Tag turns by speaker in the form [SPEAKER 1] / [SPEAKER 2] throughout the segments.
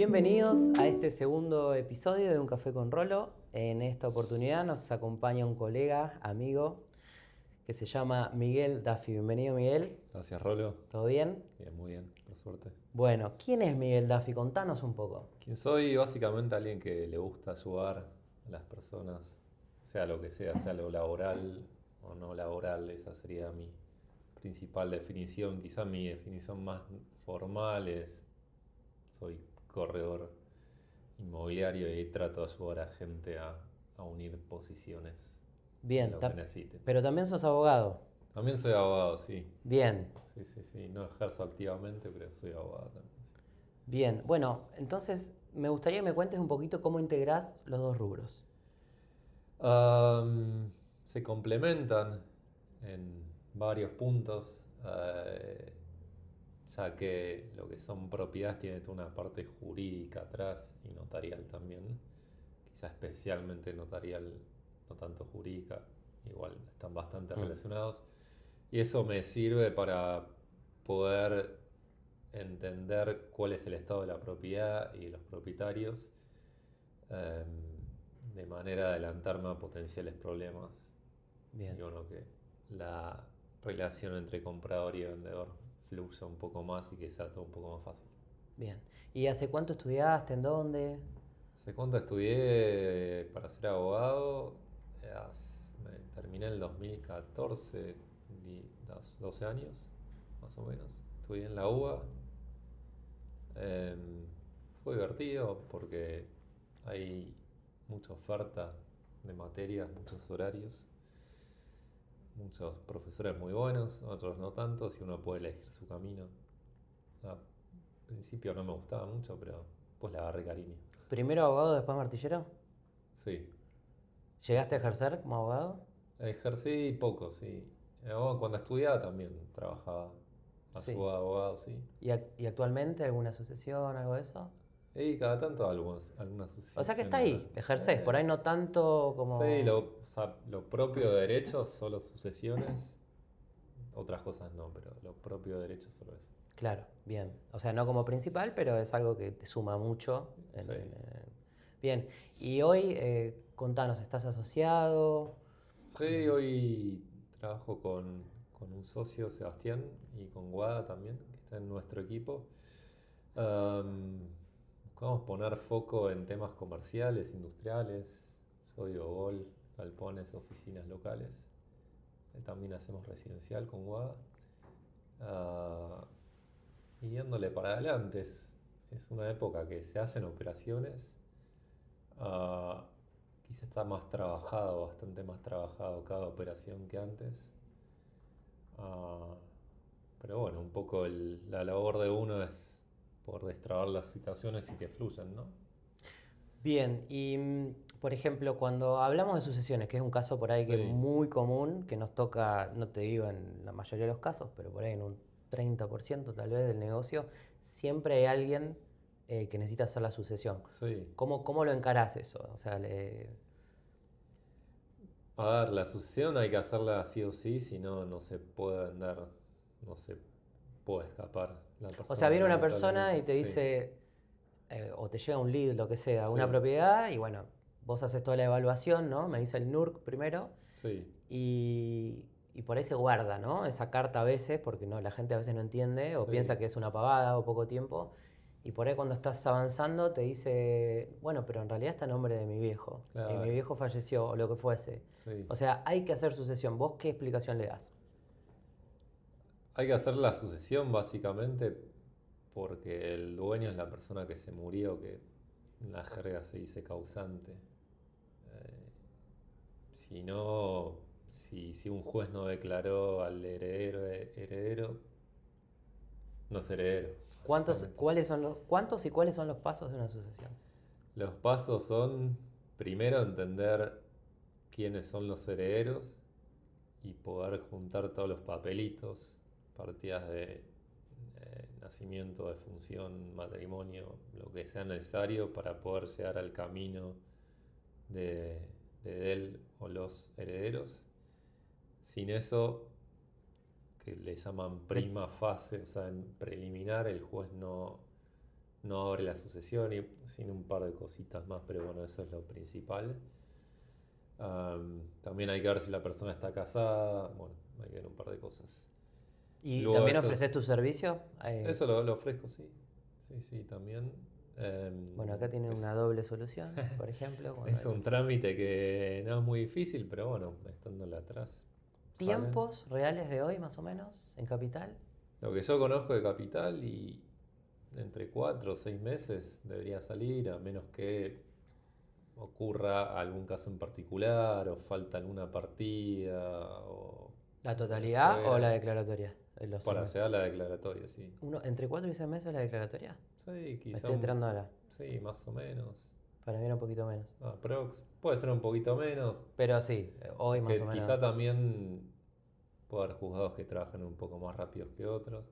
[SPEAKER 1] Bienvenidos a este segundo episodio de Un Café con Rolo. En esta oportunidad nos acompaña un colega, amigo, que se llama Miguel Duffy. Bienvenido, Miguel.
[SPEAKER 2] Gracias, Rolo.
[SPEAKER 1] ¿Todo bien?
[SPEAKER 2] Bien, muy bien, por suerte.
[SPEAKER 1] Bueno, ¿quién es Miguel Duffy? Contanos un poco.
[SPEAKER 2] ¿Quién soy? Básicamente alguien que le gusta ayudar a las personas, sea lo que sea lo laboral o no laboral. Esa sería mi principal definición. Quizá mi definición más formal es, soy corredor inmobiliario y trato de ayudar a gente a unir posiciones en
[SPEAKER 1] Bien,
[SPEAKER 2] lo que necesiten.
[SPEAKER 1] pero también sos abogado.
[SPEAKER 2] También soy abogado, sí.
[SPEAKER 1] Bien,
[SPEAKER 2] Sí. No ejerzo activamente, pero soy abogado también. Sí.
[SPEAKER 1] bien. Bueno, entonces me gustaría que me cuentes un poquito cómo integrás los dos rubros.
[SPEAKER 2] Se complementan en varios puntos, ya que lo que son propiedades tiene toda una parte jurídica atrás y notarial también, quizá especialmente notarial, no tanto jurídica, igual están bastante relacionados. Y eso me sirve para poder entender cuál es el estado de la propiedad y los propietarios, de manera de adelantarme a potenciales problemas.
[SPEAKER 1] Bien,
[SPEAKER 2] Y bueno, que la relación entre comprador y vendedor fluya un poco más y que sea todo un poco más fácil.
[SPEAKER 1] bien. ¿Y hace cuánto estudiaste? ¿En dónde?
[SPEAKER 2] ¿Hace cuánto estudié para ser abogado? Terminé en el 2014, 12 años, más o menos. Estudié en la UBA. Fue divertido porque hay mucha oferta de materias, muchos horarios, muchos profesores muy buenos, otros no tantos, y uno puede elegir su camino. Al principio no me gustaba mucho, pero pues le agarré cariño.
[SPEAKER 1] ¿Primero abogado, después martillero?
[SPEAKER 2] Sí,
[SPEAKER 1] ¿Llegaste a
[SPEAKER 2] sí.
[SPEAKER 1] ejercer como abogado?
[SPEAKER 2] Ejercí poco, sí. Cuando estudiaba también trabajaba,
[SPEAKER 1] Sí.
[SPEAKER 2] ayudaba a abogados, sí.
[SPEAKER 1] ¿Y actualmente alguna asociación, algo de eso?
[SPEAKER 2] Y cada tanto algunas
[SPEAKER 1] O sea que está
[SPEAKER 2] sucesiones.
[SPEAKER 1] ahí, ejercés, por ahí no tanto
[SPEAKER 2] Sí,
[SPEAKER 1] como...
[SPEAKER 2] o sea, lo propio de derecho, solo sucesiones, otras cosas no, pero lo propio de derecho solo eso.
[SPEAKER 1] Claro, bien. O sea, no como principal, pero es algo que te suma mucho.
[SPEAKER 2] Sí.
[SPEAKER 1] Bien, y hoy contanos, ¿estás asociado?
[SPEAKER 2] Sí, hoy trabajo con un socio, Sebastián, y con Guada también, que está en nuestro equipo. Am, Buscamos poner foco en temas comerciales, industriales. Yo digo galpones, oficinas locales. También hacemos residencial con Guada. Ah, y yéndole para adelante, es una época que se hacen operaciones. Ah, Quizá está más trabajado, bastante más trabajado cada operación que antes. Ah, pero bueno, un poco la labor de uno es poder destrabar las situaciones y que fluyan, ¿no?
[SPEAKER 1] Bien, y por ejemplo, cuando hablamos de sucesiones, que es un caso por ahí que es
[SPEAKER 2] Sí,
[SPEAKER 1] muy común, que nos toca, no te digo en la mayoría de los casos, pero por ahí en un 30% tal vez del negocio, siempre hay alguien que necesita hacer la sucesión.
[SPEAKER 2] sí.
[SPEAKER 1] ¿Cómo lo encarás eso? O sea,
[SPEAKER 2] A ver, la sucesión hay que hacerla sí o sí, si no, no se puede vender, no se puede escapar la
[SPEAKER 1] o sea,
[SPEAKER 2] persona,
[SPEAKER 1] viene una persona
[SPEAKER 2] lamentablemente.
[SPEAKER 1] y te
[SPEAKER 2] Sí,
[SPEAKER 1] dice, o te llega un lead, lo que sea, una
[SPEAKER 2] sí,
[SPEAKER 1] propiedad, y bueno, vos haces toda la evaluación, ¿no? Me dice el NURC primero,
[SPEAKER 2] sí,
[SPEAKER 1] y por ahí se guarda, ¿no? Esa carta a veces, porque no, la gente a veces no entiende, o
[SPEAKER 2] sí,
[SPEAKER 1] piensa que es una pavada o poco tiempo, y por ahí cuando estás avanzando te dice, bueno, pero en realidad está a nombre de mi viejo, y mi
[SPEAKER 2] claro,
[SPEAKER 1] viejo falleció, o lo que fuese.
[SPEAKER 2] sí.
[SPEAKER 1] O sea, hay que hacer sucesión. ¿Vos qué explicación le das?
[SPEAKER 2] Hay que hacer la sucesión básicamente porque el dueño es la persona que se murió, que en la jerga se dice causante. Eh, si no, si un juez no declaró al heredero heredero, no es heredero, básicamente.
[SPEAKER 1] ¿Cuántos y cuáles son los pasos de una sucesión?
[SPEAKER 2] Los pasos son, primero, entender quiénes son los herederos y poder juntar todos los papelitos, partidas de nacimiento, defunción, matrimonio, lo que sea necesario para poder llegar al camino de, de él o los herederos. Sin eso, que le llaman
[SPEAKER 1] De-
[SPEAKER 2] prima fase, o sea, en preliminar, el juez no, no abre la sucesión y sin un par de cositas más, pero bueno, eso es lo principal. También hay que ver si la persona está casada, bueno, hay que ver un par de cosas.
[SPEAKER 1] ¿Y
[SPEAKER 2] Luego
[SPEAKER 1] también
[SPEAKER 2] ellos,
[SPEAKER 1] ofreces tu servicio?
[SPEAKER 2] eso lo ofrezco, sí. Sí, sí, también.
[SPEAKER 1] Bueno, acá tienen una
[SPEAKER 2] Es,
[SPEAKER 1] doble solución, por ejemplo. Cuando
[SPEAKER 2] es un trámite que no es muy difícil, pero bueno, estándola atrás, salen.
[SPEAKER 1] ¿Tiempos reales de hoy, más o menos, en Capital?
[SPEAKER 2] Lo que yo conozco de Capital y entre 4 o 6 meses debería salir, a menos que ocurra algún caso en particular o falta alguna partida o
[SPEAKER 1] ¿La
[SPEAKER 2] lo que
[SPEAKER 1] totalidad o la
[SPEAKER 2] fuera.
[SPEAKER 1] declaratoria? Los 6
[SPEAKER 2] Para
[SPEAKER 1] meses.
[SPEAKER 2] llegar a la declaratoria, sí.
[SPEAKER 1] ¿Entre 4 y 6 meses la declaratoria?
[SPEAKER 2] Sí,
[SPEAKER 1] Me
[SPEAKER 2] quizá
[SPEAKER 1] estoy enterando ahora.
[SPEAKER 2] sí, más o menos.
[SPEAKER 1] Para mí era un poquito menos.
[SPEAKER 2] Puede ser un poquito menos.
[SPEAKER 1] Pero sí, hoy
[SPEAKER 2] Es
[SPEAKER 1] más o
[SPEAKER 2] que
[SPEAKER 1] menos.
[SPEAKER 2] quizá también puede haber juzgados que trabajan un poco más rápidos que otros.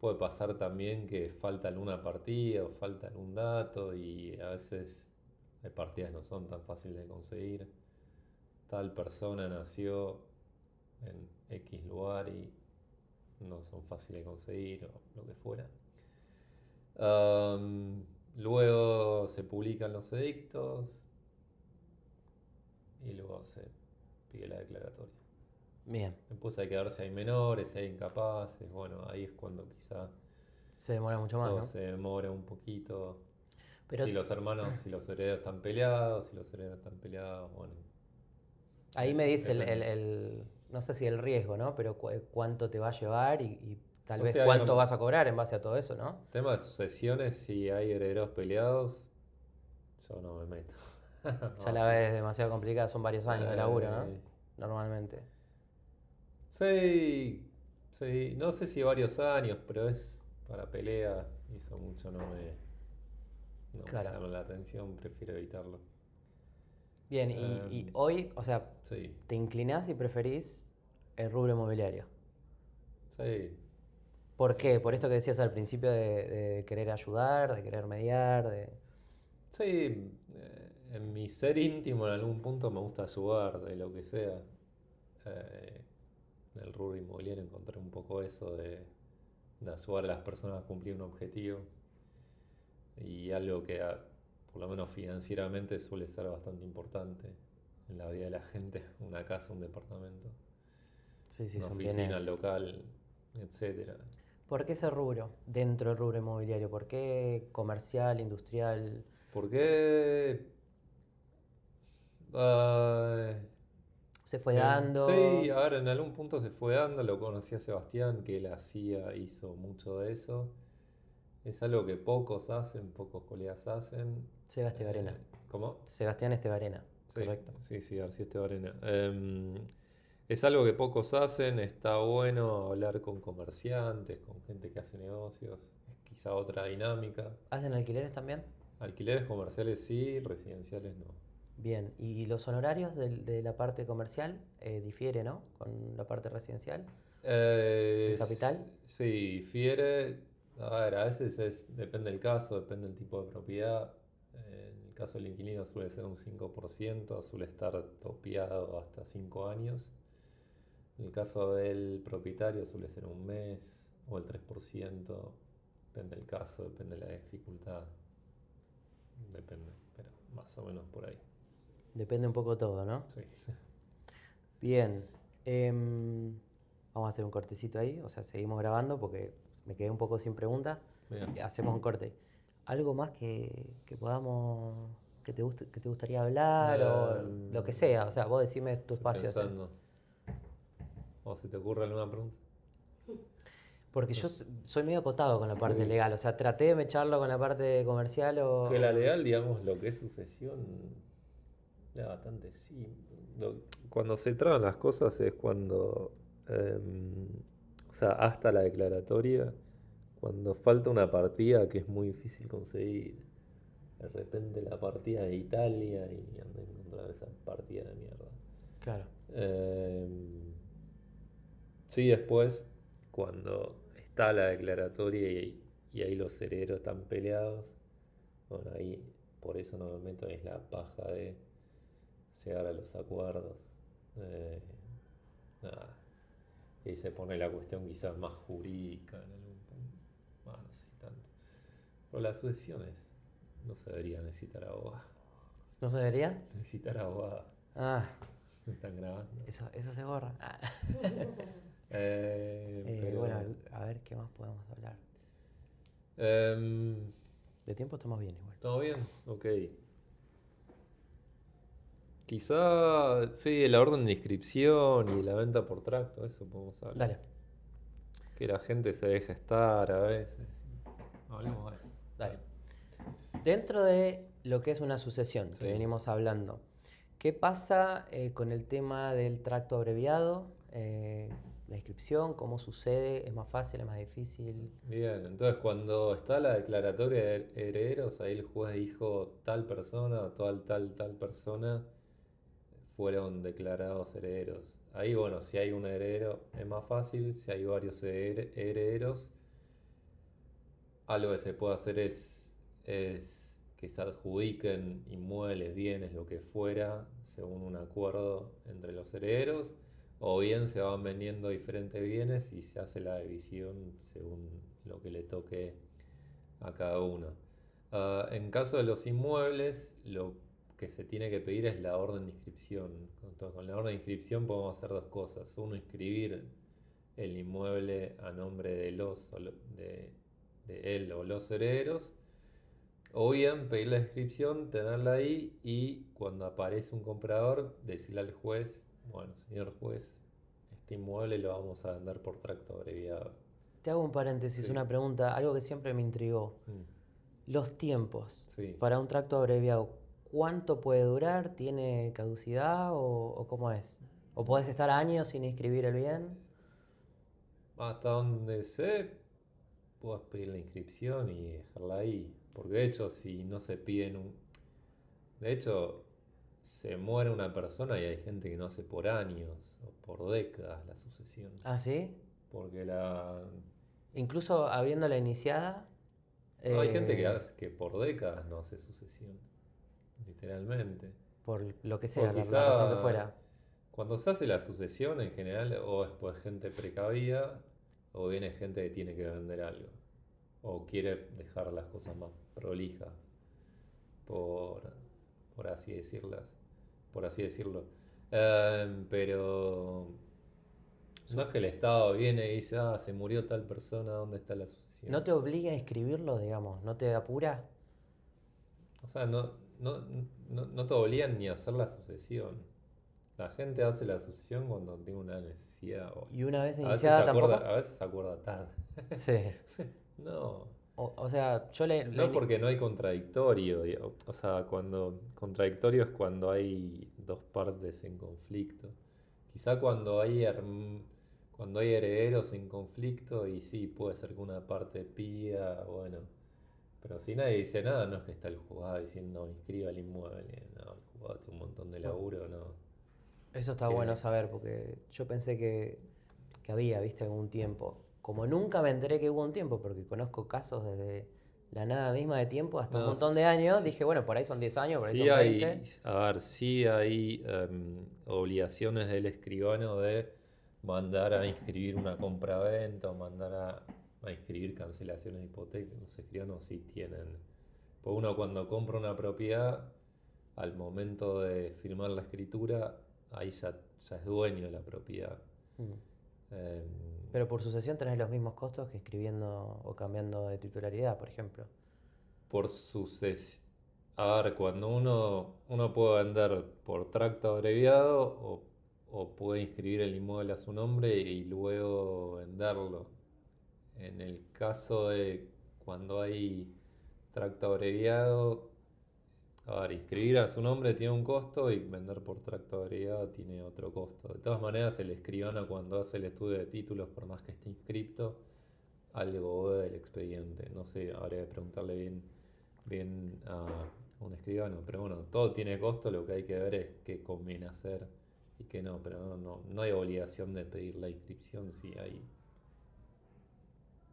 [SPEAKER 2] Puede pasar también que falta alguna partida o falta algún dato y a veces hay partidas que no son tan fáciles de conseguir. Tal persona nació en X lugar y no son fáciles de conseguir o lo que fuera. Am, Luego se publican los edictos y luego se pide la declaratoria.
[SPEAKER 1] Bien.
[SPEAKER 2] Después hay que ver si hay menores, si hay incapaces. Bueno, ahí es cuando quizá
[SPEAKER 1] Se demora mucho más,
[SPEAKER 2] todo
[SPEAKER 1] ¿no?
[SPEAKER 2] se demora un poquito.
[SPEAKER 1] Pero
[SPEAKER 2] Si los hermanos, si los herederos están peleados, si los herederos están peleados, bueno,
[SPEAKER 1] ahí me dice
[SPEAKER 2] depende.
[SPEAKER 1] no sé si el riesgo, ¿no? Pero cuánto te va a llevar y tal
[SPEAKER 2] Yo
[SPEAKER 1] vez
[SPEAKER 2] sé, hay
[SPEAKER 1] cuánto
[SPEAKER 2] un
[SPEAKER 1] vas a cobrar en base a todo eso, ¿no?
[SPEAKER 2] tema de sucesiones, si hay herederos peleados, yo no me meto.
[SPEAKER 1] Ya
[SPEAKER 2] No,
[SPEAKER 1] la
[SPEAKER 2] sí.
[SPEAKER 1] ves demasiado complicada, son varios años de laburo, ¿no?
[SPEAKER 2] Eh,
[SPEAKER 1] Normalmente.
[SPEAKER 2] sí, sí, no sé si varios años, pero es para pelea, hizo mucho, no me
[SPEAKER 1] Claro.
[SPEAKER 2] llama la atención, prefiero evitarlo.
[SPEAKER 1] Bien, y
[SPEAKER 2] Em,
[SPEAKER 1] hoy, o sea,
[SPEAKER 2] sí,
[SPEAKER 1] te inclinás y preferís el rubro inmobiliario.
[SPEAKER 2] sí,
[SPEAKER 1] ¿Por
[SPEAKER 2] sí,
[SPEAKER 1] qué? Por
[SPEAKER 2] sí.
[SPEAKER 1] esto que decías al principio de querer ayudar, de querer mediar, de...
[SPEAKER 2] Sí, en mi ser íntimo en algún punto me gusta ayudar de lo que sea. Eh, en el rubro inmobiliario encontré un poco eso de ayudar a las personas a cumplir un objetivo y algo que por lo menos financieramente suele ser bastante importante en la vida de la gente, una casa, un departamento,
[SPEAKER 1] Sí, sí,
[SPEAKER 2] una
[SPEAKER 1] son
[SPEAKER 2] oficina,
[SPEAKER 1] bienes...
[SPEAKER 2] local, etcétera.
[SPEAKER 1] ¿Por qué ese rubro dentro del rubro inmobiliario? ¿Por qué comercial, industrial?
[SPEAKER 2] Porque ah,
[SPEAKER 1] ¿Se fue
[SPEAKER 2] sí,
[SPEAKER 1] dando?
[SPEAKER 2] a ver, en algún punto se fue dando, lo conocí a Sebastián, que él hizo mucho de eso. Es algo que pocos hacen, pocos colegas hacen.
[SPEAKER 1] Sebastián Estebarena.
[SPEAKER 2] ¿Cómo?
[SPEAKER 1] Sebastián Estebarena,
[SPEAKER 2] Sí,
[SPEAKER 1] correcto.
[SPEAKER 2] sí, sí, García Estebarena. Es algo que pocos hacen, está bueno hablar con comerciantes, con gente que hace negocios, es quizá otra dinámica.
[SPEAKER 1] ¿Hacen alquileres también?
[SPEAKER 2] Alquileres comerciales sí, residenciales no.
[SPEAKER 1] Bien, ¿y los honorarios de la parte comercial difiere, ¿no? Con la parte residencial en capital.
[SPEAKER 2] Sí, difiere. A ver, a veces depende del caso, depende del tipo de propiedad. En el caso del inquilino suele ser un 5%, suele estar topeado hasta 5 años. En el caso del propietario suele ser un mes o el 3%. Depende del caso, depende de la dificultad. Depende, pero más o menos por ahí.
[SPEAKER 1] Depende un poco todo, ¿no?
[SPEAKER 2] Sí.
[SPEAKER 1] Bien. em, Vamos a hacer un cortecito ahí, o sea, seguimos grabando porque me quedé un poco sin preguntas.
[SPEAKER 2] Bien.
[SPEAKER 1] Hacemos un corte. ¿Algo más que podamos, que te gustaría hablar o lo que sea? O sea, vos decime tu
[SPEAKER 2] Estoy
[SPEAKER 1] espacio.
[SPEAKER 2] pensando. ¿O se te ocurre alguna pregunta?
[SPEAKER 1] Porque yo soy medio acotado con la parte
[SPEAKER 2] Sí.
[SPEAKER 1] legal, o sea, traté de mecharlo con la parte comercial
[SPEAKER 2] Que la legal, digamos, lo que es sucesión, es bastante simple. Cuando se traban las cosas es cuando, o sea, hasta la declaratoria, cuando falta una partida que es muy difícil conseguir. De repente la partida de Italia y anda a encontrar esa partida de mierda.
[SPEAKER 1] Claro.
[SPEAKER 2] Em, sí, después, cuando está la declaratoria y ahí los herederos están peleados, bueno, ahí por eso no me meto, es la paja de llegar a los acuerdos. Eh, Nada, y se pone la cuestión quizás más jurídica en algún punto. No sé si tanto. Por las sucesiones no se debería necesitar abogado.
[SPEAKER 1] ¿No se debería?
[SPEAKER 2] Necesitar abogado.
[SPEAKER 1] Ah,
[SPEAKER 2] Me están grabando.
[SPEAKER 1] eso se borra. Ah.
[SPEAKER 2] Pero
[SPEAKER 1] Bueno, a ver qué más podemos hablar.
[SPEAKER 2] em,
[SPEAKER 1] De tiempo estamos bien igual.
[SPEAKER 2] ¿todo bien? Ok. Quizá, sí, la orden de inscripción y la venta por tracto, eso podemos hablar.
[SPEAKER 1] Dale,
[SPEAKER 2] Que la gente se deja estar a veces. Hablemos de eso.
[SPEAKER 1] dale. Dentro de lo que es una sucesión
[SPEAKER 2] Sí.
[SPEAKER 1] que venimos hablando, ¿qué pasa con el tema del tracto abreviado? La inscripción, ¿cómo sucede? ¿Es más fácil, es más difícil?
[SPEAKER 2] Bien, entonces cuando está la declaratoria de herederos, ahí el juez dijo tal persona, tal persona fueron declarados herederos. Ahí, bueno, si hay un heredero es más fácil, si hay varios herederos, algo que se puede hacer es que se adjudiquen inmuebles, bienes, lo que fuera, según un acuerdo entre los herederos, o bien se van vendiendo diferentes bienes y se hace la división según lo que le toque a cada uno. En caso de los inmuebles, lo que se tiene que pedir es la orden de inscripción. Entonces, con la orden de inscripción podemos hacer dos cosas. Uno, inscribir el inmueble a nombre de de él o los herederos. O bien pedir la inscripción, tenerla ahí y cuando aparece un comprador, decirle al juez, bueno, señor juez, este inmueble lo vamos a vender por tracto abreviado.
[SPEAKER 1] Te hago un paréntesis,
[SPEAKER 2] Sí.
[SPEAKER 1] una pregunta, algo que siempre me intrigó. Los tiempos
[SPEAKER 2] Sí.
[SPEAKER 1] para un tracto abreviado, ¿cuánto puede durar? ¿Tiene caducidad o cómo es? ¿O podés estar años sin inscribir el bien?
[SPEAKER 2] Hasta donde sé, puedes pedir la inscripción y dejarla ahí. Porque de hecho, si no se piden un... De hecho, se muere una persona y hay gente que no hace por años o por décadas la sucesión.
[SPEAKER 1] ¿Ah, sí?
[SPEAKER 2] Porque la...
[SPEAKER 1] Incluso habiéndola iniciada.
[SPEAKER 2] No, hay gente que por décadas no hace sucesión. Literalmente.
[SPEAKER 1] Por lo que
[SPEAKER 2] O
[SPEAKER 1] sea, la
[SPEAKER 2] quizá
[SPEAKER 1] razón que fuera.
[SPEAKER 2] cuando se hace la sucesión en general, o es pues gente precavida, o viene gente que tiene que vender algo. O quiere dejar las cosas más prolijas, por, por así decirlas, por así decirlo. Pero no es que el Estado viene y dice, se murió tal persona, ¿dónde está la sucesión?
[SPEAKER 1] ¿No te obliga a inscribirlo, digamos? ¿No te apura?
[SPEAKER 2] O sea, no te obligan ni a hacer la sucesión. La gente hace la sucesión cuando tiene una necesidad.
[SPEAKER 1] ¿Y una vez
[SPEAKER 2] A veces
[SPEAKER 1] iniciada tampoco?
[SPEAKER 2] a veces se acuerda tarde.
[SPEAKER 1] Sí.
[SPEAKER 2] No,
[SPEAKER 1] O sea, yo
[SPEAKER 2] no es porque no hay contradictorio. O sea, cuando contradictorio es cuando hay dos partes en conflicto. Quizá cuando hay herederos en conflicto, y sí, puede ser que una parte pida, bueno. Pero si nadie dice nada, no es que está el juzgado diciendo inscriba el inmueble. No, el juzgado tiene un montón de laburo, no.
[SPEAKER 1] Eso está
[SPEAKER 2] Que-
[SPEAKER 1] bueno saber, porque yo pensé que había, viste, algún tiempo. Como nunca me enteré que hubo un tiempo, porque conozco casos desde la nada misma de tiempo hasta un
[SPEAKER 2] No,
[SPEAKER 1] montón de años,
[SPEAKER 2] sí-
[SPEAKER 1] dije, bueno, por ahí son 10 años, por ahí
[SPEAKER 2] sí
[SPEAKER 1] son
[SPEAKER 2] hay,
[SPEAKER 1] 20.
[SPEAKER 2] a ver, sí hay obligaciones del escribano de mandar a inscribir una compraventa o mandar a inscribir cancelaciones de hipoteca. Los escribanos sí tienen. Pues uno cuando compra una propiedad, al momento de firmar la escritura, ahí ya es dueño de la propiedad.
[SPEAKER 1] Mm.
[SPEAKER 2] Em,
[SPEAKER 1] Pero por sucesión tenés los mismos costos que escribiendo o cambiando de titularidad, por ejemplo.
[SPEAKER 2] por A ver, cuando uno puede vender por tracto abreviado o puede inscribir el inmueble a su nombre y luego venderlo. En el caso de cuando hay tracto abreviado, a ver, inscribir a su nombre tiene un costo y vender por tracto abreviado tiene otro costo. De todas maneras, el escribano cuando hace el estudio de títulos, por más que esté inscripto, algo ve del expediente. No sé, habría que preguntarle bien a un escribano, pero bueno, todo tiene costo, lo que hay que ver es qué conviene hacer y qué no, pero no hay obligación de pedir la inscripción si hay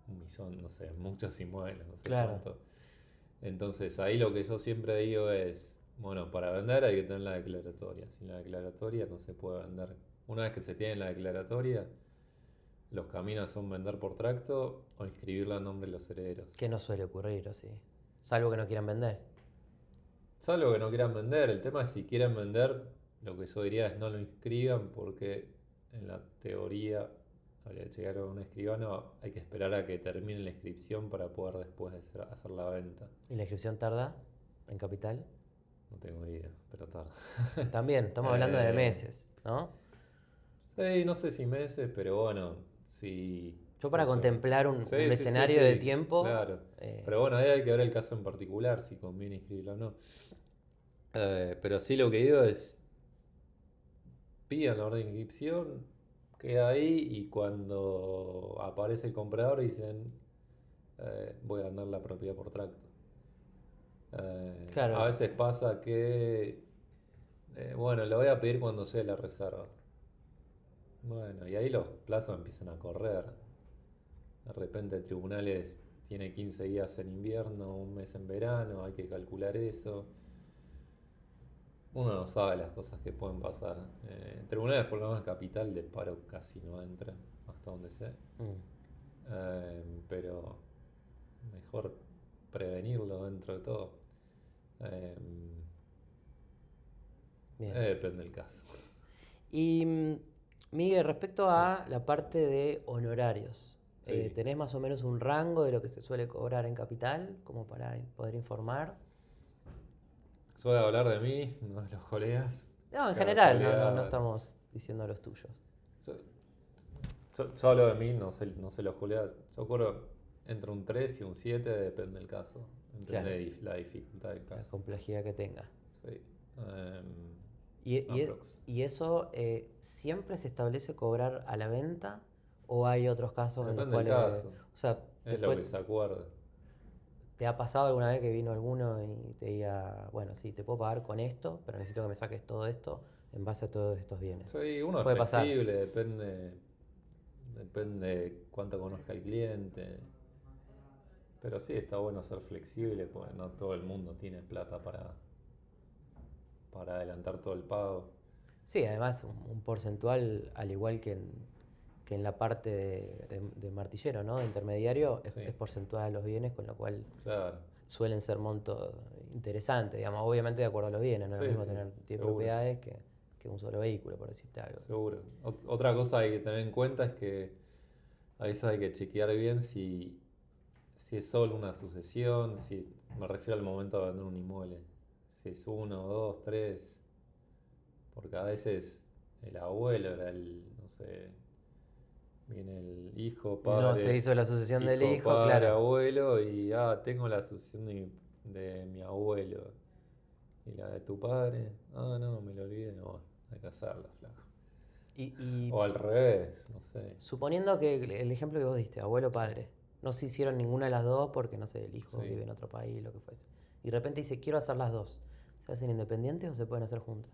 [SPEAKER 2] un millón, no sé, muchos inmuebles, no sé
[SPEAKER 1] Claro.
[SPEAKER 2] cuánto. Entonces ahí lo que yo siempre digo es, bueno, para vender hay que tener la declaratoria, sin la declaratoria no se puede vender. Una vez que se tiene la declaratoria, los caminos son vender por tracto o inscribirla a nombre de los herederos.
[SPEAKER 1] Que no suele ocurrir, ¿o sí? Salvo que no quieran vender.
[SPEAKER 2] Salvo que no quieran vender, el tema es si quieren vender, lo que yo diría es no lo inscriban porque en la teoría, al llegar a un escribano, hay que esperar a que termine la inscripción para poder después hacer la venta.
[SPEAKER 1] ¿Y la inscripción tarda en capital?
[SPEAKER 2] No tengo idea, pero tarda.
[SPEAKER 1] También, estamos hablando de
[SPEAKER 2] Eh,
[SPEAKER 1] meses, ¿no?
[SPEAKER 2] Sí, no sé si meses, pero bueno, si...
[SPEAKER 1] Yo para contemplar un
[SPEAKER 2] Sí,
[SPEAKER 1] escenario de
[SPEAKER 2] sí,
[SPEAKER 1] tiempo,
[SPEAKER 2] claro. Pero bueno, ahí hay que ver el caso en particular, si conviene inscribirlo o no. Pero sí lo que digo es, pidan la orden de inscripción, queda ahí y cuando aparece el comprador dicen, voy a vender la propiedad por tracto. A
[SPEAKER 1] claro,
[SPEAKER 2] veces pasa que, bueno, lo voy a pedir cuando sea la reserva. Bueno, y ahí los plazos empiezan a correr. De repente tribunales tiene 15 días en invierno, un mes en verano, hay que calcular eso. Uno no sabe las cosas que pueden pasar. Tribunales por lo menos capital de paro casi no entra, hasta donde sé. Pero mejor prevenirlo dentro de todo. Eh,
[SPEAKER 1] bien.
[SPEAKER 2] Depende del caso.
[SPEAKER 1] Y Miguel, respecto a la parte de honorarios,
[SPEAKER 2] Sí.
[SPEAKER 1] ¿tenés más o menos un rango de lo que se suele cobrar en capital, como para poder informar?
[SPEAKER 2] Yo voy a hablar de mí, no de los colegas.
[SPEAKER 1] No, en
[SPEAKER 2] Cada
[SPEAKER 1] general,
[SPEAKER 2] colega-
[SPEAKER 1] no estamos diciendo los tuyos.
[SPEAKER 2] Yo, yo hablo de mí, no sé los colegas. Yo cobro entre un 3 y un 7, depende del caso.
[SPEAKER 1] Claro.
[SPEAKER 2] Depende de la dificultad del
[SPEAKER 1] La
[SPEAKER 2] caso.
[SPEAKER 1] complejidad que tenga.
[SPEAKER 2] Sí.
[SPEAKER 1] ¿Y
[SPEAKER 2] Aprox.
[SPEAKER 1] eso siempre se establece cobrar a la venta o hay otros casos en los
[SPEAKER 2] Depende del
[SPEAKER 1] cuales,
[SPEAKER 2] caso.
[SPEAKER 1] o sea,
[SPEAKER 2] Es lo que se acuerda.
[SPEAKER 1] ¿te ha pasado alguna vez que vino alguno y te diga, bueno, sí, te puedo pagar con esto, pero necesito que me saques todo esto en base a todos estos bienes?
[SPEAKER 2] Sí, uno es
[SPEAKER 1] Puede pasar.
[SPEAKER 2] flexible, depende cuánto conozca el cliente. Pero sí, está bueno ser flexible, porque no todo el mundo tiene plata para adelantar todo el pago.
[SPEAKER 1] Sí, además un porcentual, al igual que en la parte de martillero, ¿no? De intermediario,
[SPEAKER 2] Sí.
[SPEAKER 1] es porcentual a los bienes, con lo cual
[SPEAKER 2] Claro.
[SPEAKER 1] suelen ser montos interesantes, digamos, obviamente de acuerdo a los bienes, no es
[SPEAKER 2] Sí,
[SPEAKER 1] lo mismo
[SPEAKER 2] sí,
[SPEAKER 1] tener 10
[SPEAKER 2] seguro.
[SPEAKER 1] propiedades que un solo vehículo, por decirte algo.
[SPEAKER 2] Seguro. Otra cosa que hay que tener en cuenta es que a veces hay que chequear bien si es solo una sucesión, si me refiero al momento de vender un inmueble. Si es uno, dos, tres. Porque a veces el abuelo era no sé, viene el hijo, padre.
[SPEAKER 1] No se hizo la sucesión del hijo,
[SPEAKER 2] padre,
[SPEAKER 1] claro.
[SPEAKER 2] abuelo, y tengo la sucesión de mi abuelo. ¿Y la de tu padre? No, me lo olvidé. Bueno, hay que hacerla, flaco.
[SPEAKER 1] Y
[SPEAKER 2] O al revés, no sé.
[SPEAKER 1] suponiendo que el ejemplo que vos diste, abuelo-padre, no se hicieron ninguna de las dos porque, no sé, el hijo
[SPEAKER 2] Sí.
[SPEAKER 1] vive en otro país, lo que fuese. Y de repente dice, quiero hacer las dos. ¿Se hacen independientes o se pueden hacer juntas?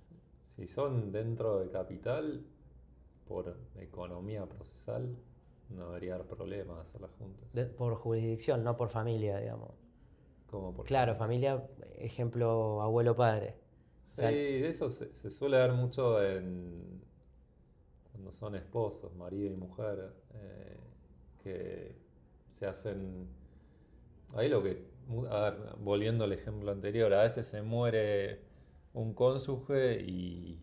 [SPEAKER 2] Si son dentro de capital, por economía procesal, no debería haber problema hacerlas juntas.
[SPEAKER 1] Por jurisdicción, no por familia, digamos.
[SPEAKER 2] Como por
[SPEAKER 1] Claro, familia, ejemplo, abuelo-padre. O
[SPEAKER 2] Sí,
[SPEAKER 1] sea,
[SPEAKER 2] eso se suele ver mucho cuando son esposos, marido y mujer, que se hacen... Ahí lo que... A ver, volviendo al ejemplo anterior, a veces se muere un cónyuge y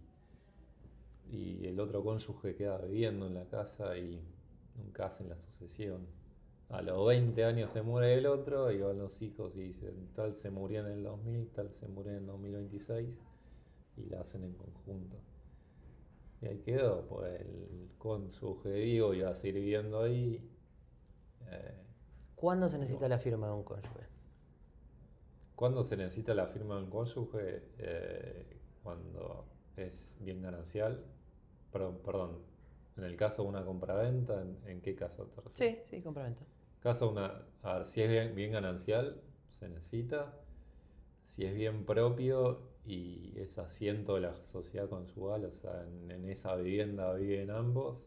[SPEAKER 2] el otro cónyuge queda viviendo en la casa y nunca hacen la sucesión. A los 20 años se muere el otro y van los hijos y dicen, tal se murió en el 2000, tal se murió en el 2026 y la hacen en conjunto. Y ahí quedó, pues el cónyuge vivo iba a seguir viviendo ahí.
[SPEAKER 1] ¿cuándo se necesita la firma de un cónyuge?
[SPEAKER 2] ¿Cuándo se necesita la firma de un cónyuge? Cuando es bien ganancial. Perdón, en el caso de una compraventa, ¿en qué caso te refieres?
[SPEAKER 1] Sí, compraventa.
[SPEAKER 2] A ver, si es bien ganancial, se necesita. Si es bien propio y es asiento de la sociedad conyugal, o sea, en esa vivienda viven ambos,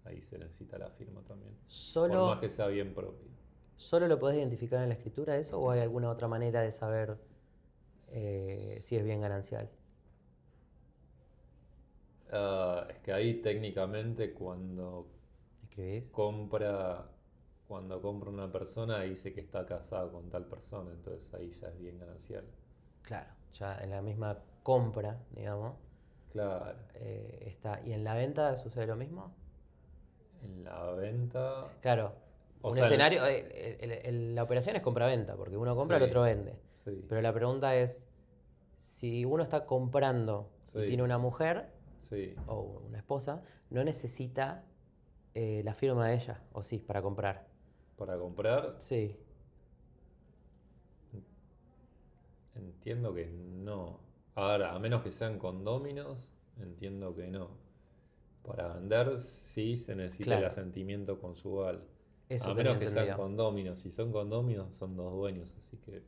[SPEAKER 2] ahí se necesita la firma también. Por más que sea bien propio.
[SPEAKER 1] ¿Solo lo podés identificar en la escritura eso o hay alguna otra manera de saber si es bien ganancial?
[SPEAKER 2] Es que ahí técnicamente cuando
[SPEAKER 1] escribís.
[SPEAKER 2] Cuando compra una persona dice que está casado con tal persona, entonces ahí ya es bien ganancial.
[SPEAKER 1] Claro, ya en la misma compra, digamos,
[SPEAKER 2] Claro,
[SPEAKER 1] está. ¿Y en la venta sucede lo mismo?
[SPEAKER 2] en la venta,
[SPEAKER 1] Claro,
[SPEAKER 2] o
[SPEAKER 1] un
[SPEAKER 2] sea,
[SPEAKER 1] escenario, la operación es compra-venta, porque uno compra, el
[SPEAKER 2] sí,
[SPEAKER 1] otro vende.
[SPEAKER 2] sí,
[SPEAKER 1] Pero la pregunta es, si uno está comprando y
[SPEAKER 2] sí,
[SPEAKER 1] tiene una mujer
[SPEAKER 2] sí,
[SPEAKER 1] o una esposa, no necesita la firma de ella, o sí, para comprar.
[SPEAKER 2] para comprar,
[SPEAKER 1] Sí,
[SPEAKER 2] entiendo que no. Ahora, a menos que sean condóminos, entiendo que no. Para vender sí se necesita el
[SPEAKER 1] claro,
[SPEAKER 2] asentimiento conyugal.
[SPEAKER 1] eso
[SPEAKER 2] A
[SPEAKER 1] tenía
[SPEAKER 2] menos que sean
[SPEAKER 1] entendido.
[SPEAKER 2] condóminos. Si son condóminos son dos dueños, así que es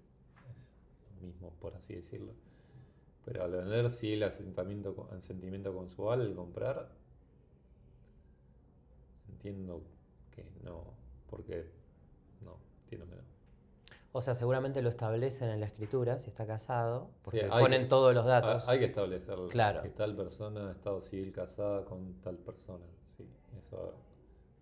[SPEAKER 2] lo mismo, por así decirlo. Pero al vender sí el asentimiento conyugal, el comprar, entiendo que no. Porque no, entiendo que no.
[SPEAKER 1] O sea, seguramente lo establecen en la escritura, si está casado,
[SPEAKER 2] Sí,
[SPEAKER 1] porque ponen todos los datos.
[SPEAKER 2] hay que establecer
[SPEAKER 1] Claro,
[SPEAKER 2] que tal persona ha estado civil casada con tal persona. Sí, eso.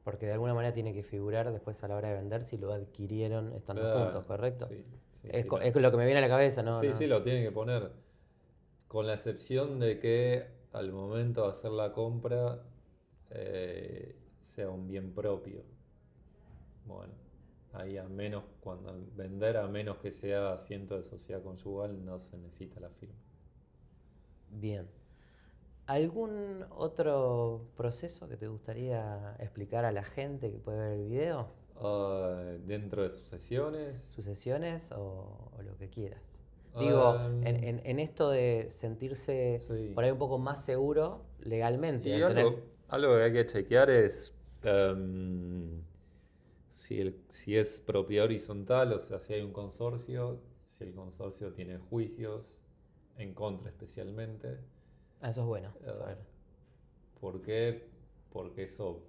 [SPEAKER 1] porque de alguna manera tiene que figurar después a la hora de vender si lo adquirieron estando
[SPEAKER 2] Claro,
[SPEAKER 1] juntos, ¿correcto?
[SPEAKER 2] sí, sí,
[SPEAKER 1] Es,
[SPEAKER 2] sí,
[SPEAKER 1] es lo que me viene a la cabeza, ¿no?
[SPEAKER 2] sí,
[SPEAKER 1] No.
[SPEAKER 2] sí, lo tienen que poner. Con la excepción de que al momento de hacer la compra sea un bien propio. Bueno, ahí a menos, cuando vender, a menos que sea asiento de sociedad conyugal, no se necesita la firma.
[SPEAKER 1] Bien. ¿Algún otro proceso que te gustaría explicar a la gente que puede ver el video?
[SPEAKER 2] Dentro de sucesiones.
[SPEAKER 1] ¿Sucesiones o lo que quieras? Digo,
[SPEAKER 2] um,
[SPEAKER 1] en esto de sentirse
[SPEAKER 2] sí.
[SPEAKER 1] por ahí un poco más seguro legalmente,
[SPEAKER 2] Y
[SPEAKER 1] al tener...
[SPEAKER 2] algo que hay que chequear es si es propiedad horizontal, o sea, si hay un consorcio, si el consorcio tiene juicios en contra especialmente.
[SPEAKER 1] Ah, eso es bueno,
[SPEAKER 2] Eh,
[SPEAKER 1] saber.
[SPEAKER 2] ¿Por qué? Porque eso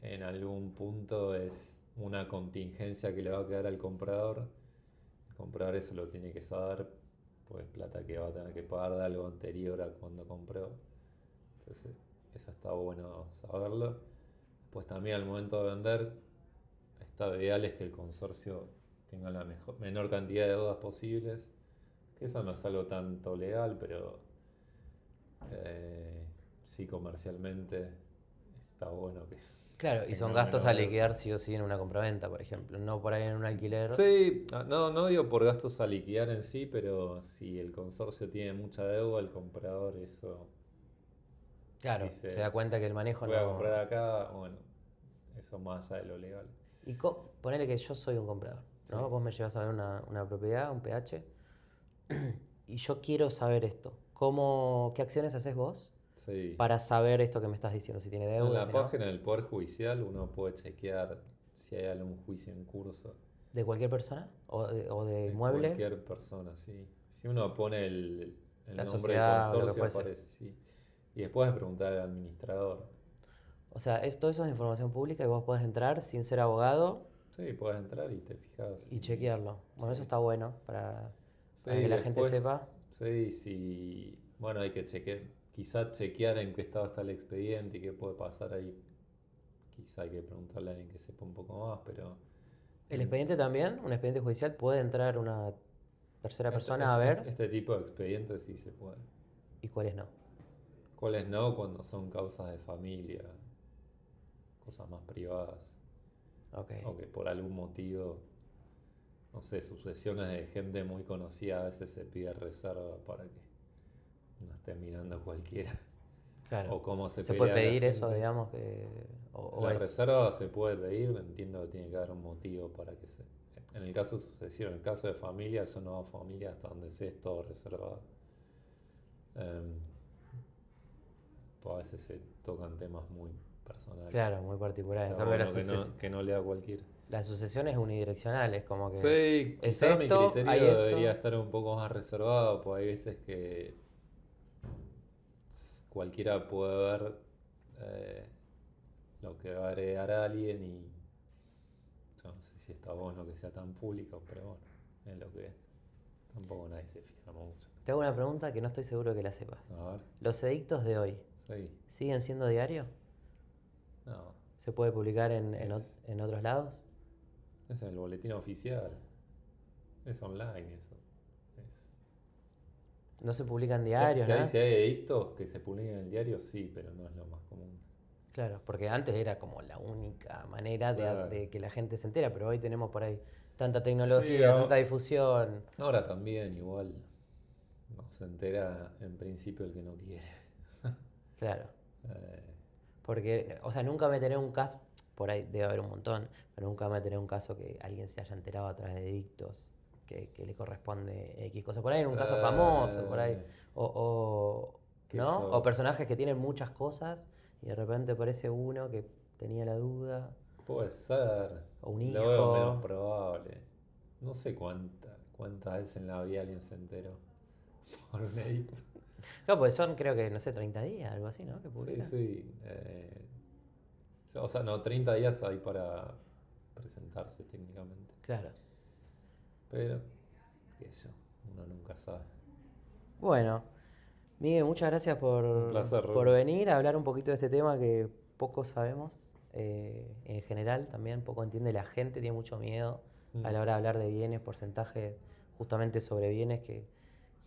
[SPEAKER 2] en algún punto es una contingencia que le va a quedar al comprador. El comprador eso lo tiene que saber, pues plata que va a tener que pagar de algo anterior a cuando compró. Entonces, eso está bueno saberlo. Pues también al momento de vender, está ideal es que el consorcio tenga la menor cantidad de deudas posibles. Que eso no es algo tanto legal, pero sí comercialmente está bueno que
[SPEAKER 1] Claro, y son
[SPEAKER 2] tenga
[SPEAKER 1] gastos
[SPEAKER 2] menos
[SPEAKER 1] a
[SPEAKER 2] deuda.
[SPEAKER 1] liquidar sí o sí en una compraventa, por ejemplo, no por ahí en un alquiler.
[SPEAKER 2] Sí, no digo por gastos a liquidar en sí, pero si el consorcio tiene mucha deuda, el comprador eso
[SPEAKER 1] Claro, se da
[SPEAKER 2] dice,
[SPEAKER 1] cuenta que el manejo
[SPEAKER 2] voy a comprar
[SPEAKER 1] no...
[SPEAKER 2] acá, bueno, eso más allá de lo legal.
[SPEAKER 1] Y ponele que yo soy un comprador,
[SPEAKER 2] Sí,
[SPEAKER 1] ¿no? Vos me llevas a ver una propiedad, un PH, y yo quiero saber esto. ¿Qué acciones haces vos
[SPEAKER 2] sí.
[SPEAKER 1] para saber esto que me estás diciendo? Si tiene
[SPEAKER 2] En
[SPEAKER 1] deuda,
[SPEAKER 2] la
[SPEAKER 1] si no.
[SPEAKER 2] página del Poder Judicial uno puede chequear si hay algún juicio en curso
[SPEAKER 1] ¿De cualquier persona? ¿O de
[SPEAKER 2] de
[SPEAKER 1] inmueble?
[SPEAKER 2] cualquier persona, sí. Si uno pone el
[SPEAKER 1] ¿La
[SPEAKER 2] nombre del
[SPEAKER 1] sociedad o lo que
[SPEAKER 2] consorcio
[SPEAKER 1] fuese?
[SPEAKER 2] aparece, sí. Y después de preguntar al administrador.
[SPEAKER 1] O sea, todo eso es información pública y vos podés entrar sin ser abogado
[SPEAKER 2] Sí, puedes entrar y te fijas.
[SPEAKER 1] y chequearlo. Bueno, eso
[SPEAKER 2] Sí.
[SPEAKER 1] está bueno para
[SPEAKER 2] Sí,
[SPEAKER 1] que la gente
[SPEAKER 2] después,
[SPEAKER 1] sepa.
[SPEAKER 2] sí, sí. Bueno, hay que chequear, quizá chequear en qué estado está el expediente y qué puede pasar ahí. Quizá hay que preguntarle a alguien que sepa un poco más, pero
[SPEAKER 1] El
[SPEAKER 2] en
[SPEAKER 1] expediente también, un expediente judicial, puede entrar una tercera persona a ver
[SPEAKER 2] este tipo de expedientes sí se puede.
[SPEAKER 1] y cuáles no.
[SPEAKER 2] ¿Cuáles no? Cuando son causas de familia, cosas más privadas,
[SPEAKER 1] Ok.
[SPEAKER 2] o que por algún motivo, no sé, sucesiones de gente muy conocida, a veces se pide reserva para que no esté mirando cualquiera.
[SPEAKER 1] Claro.
[SPEAKER 2] O cómo se
[SPEAKER 1] ¿Se puede
[SPEAKER 2] pelea la
[SPEAKER 1] pedir eso,
[SPEAKER 2] gente.
[SPEAKER 1] digamos, o
[SPEAKER 2] La
[SPEAKER 1] es...
[SPEAKER 2] reserva se puede pedir, entiendo que tiene que haber un motivo para que se... En el caso de sucesión, en el caso de familia, yo no hago familia hasta donde sé es todo reservado. Em, pues a veces se tocan temas muy personales.
[SPEAKER 1] Claro, muy particular. En
[SPEAKER 2] Está
[SPEAKER 1] cambio,
[SPEAKER 2] bueno que no lea cualquiera.
[SPEAKER 1] la sucesión es unidireccional, es como que
[SPEAKER 2] Sí,
[SPEAKER 1] es
[SPEAKER 2] quizá mi
[SPEAKER 1] esto, hay
[SPEAKER 2] criterio debería
[SPEAKER 1] esto.
[SPEAKER 2] estar un poco más reservado, pues hay veces que cualquiera puede ver eh, lo que va a heredar a alguien y yo no sé si está bueno que sea tan público, pero bueno, es lo que es. Tampoco nadie se fija mucho.
[SPEAKER 1] Te hago una pregunta que no estoy seguro que la sepas.
[SPEAKER 2] A ver,
[SPEAKER 1] ¿Los edictos de hoy
[SPEAKER 2] sí,
[SPEAKER 1] siguen siendo diarios?
[SPEAKER 2] no.
[SPEAKER 1] ¿Se puede publicar
[SPEAKER 2] Es,
[SPEAKER 1] en otros lados?
[SPEAKER 2] es en el boletín oficial. Es online eso. Es-
[SPEAKER 1] No se publica en
[SPEAKER 2] Si hay,
[SPEAKER 1] diarios,
[SPEAKER 2] si hay,
[SPEAKER 1] ¿no?
[SPEAKER 2] si hay edictos que se publican en el diario, sí, pero no es lo más común.
[SPEAKER 1] Claro, porque antes era como la única manera
[SPEAKER 2] Claro.
[SPEAKER 1] de que la gente se entera, pero hoy tenemos por ahí tanta
[SPEAKER 2] Sí,
[SPEAKER 1] tecnología, tanta difusión.
[SPEAKER 2] ahora también igual no se entera en principio el que no quiere.
[SPEAKER 1] Claro,
[SPEAKER 2] Eh,
[SPEAKER 1] porque, o sea, nunca me tenés un caso, por ahí debe haber un montón, pero nunca me tenés un caso que alguien se haya enterado a través de edictos que le corresponde X cosa. Por ahí en un caso famoso, por ahí,
[SPEAKER 2] eh, que
[SPEAKER 1] ¿no? O
[SPEAKER 2] yo,
[SPEAKER 1] personajes que tienen muchas cosas y de repente aparece uno que tenía la duda,
[SPEAKER 2] puede ser,
[SPEAKER 1] o un
[SPEAKER 2] lo veo menos
[SPEAKER 1] hijo.
[SPEAKER 2] probable. No sé cuántas veces en la vida alguien se enteró por un edicto.
[SPEAKER 1] Claro, pues son creo que, no sé, 30 días, algo así, ¿no? Que
[SPEAKER 2] Sí,
[SPEAKER 1] publican.
[SPEAKER 2] sí. O sea, no, 30 días hay para presentarse técnicamente.
[SPEAKER 1] Claro.
[SPEAKER 2] Pero, qué sé yo, uno nunca sabe.
[SPEAKER 1] Bueno, Miguel, muchas gracias
[SPEAKER 2] Un placer,
[SPEAKER 1] por
[SPEAKER 2] Rubén.
[SPEAKER 1] venir a hablar un poquito de este tema que poco sabemos. En general, también poco entiende la gente, tiene mucho miedo a
[SPEAKER 2] Mm,
[SPEAKER 1] la hora de hablar de bienes, porcentajes justamente sobre bienes, que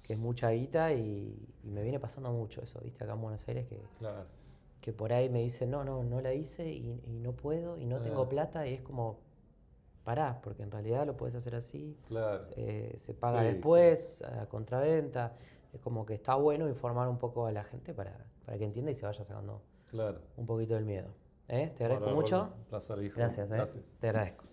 [SPEAKER 1] es mucha guita y me viene pasando mucho eso, ¿viste? Acá en Buenos Aires,
[SPEAKER 2] claro.
[SPEAKER 1] que por ahí me dicen, no la hice y no puedo y no
[SPEAKER 2] Ah,
[SPEAKER 1] tengo plata y es como, pará, porque en realidad lo puedes hacer así,
[SPEAKER 2] claro.
[SPEAKER 1] se paga
[SPEAKER 2] Sí, sí.
[SPEAKER 1] después, a contraventa. Es como que está bueno informar un poco a la gente para que entienda y se vaya sacando
[SPEAKER 2] Claro.
[SPEAKER 1] un poquito del miedo. ¿Eh? Te agradezco
[SPEAKER 2] Bueno, Rolo,
[SPEAKER 1] mucho.
[SPEAKER 2] un placer, hijo.
[SPEAKER 1] Gracias, ¿eh?
[SPEAKER 2] Gracias.
[SPEAKER 1] Te agradezco.